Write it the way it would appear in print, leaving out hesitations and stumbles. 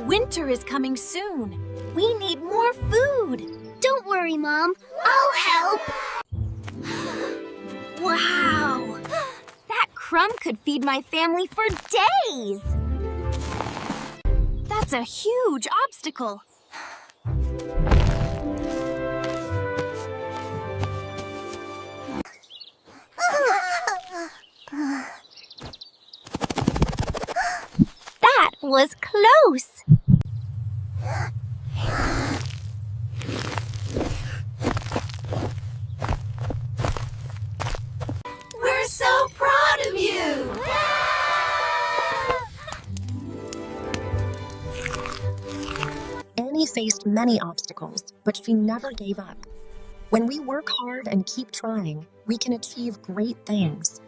Winter is coming soon. We need more food. Don't worry, Mom. I'll help. Wow! That crumb could feed my family for days! That's a huge obstacle. That was close. We're so proud of you! Annie faced many obstacles, but she never gave up. When we work hard and keep trying, we can achieve great things.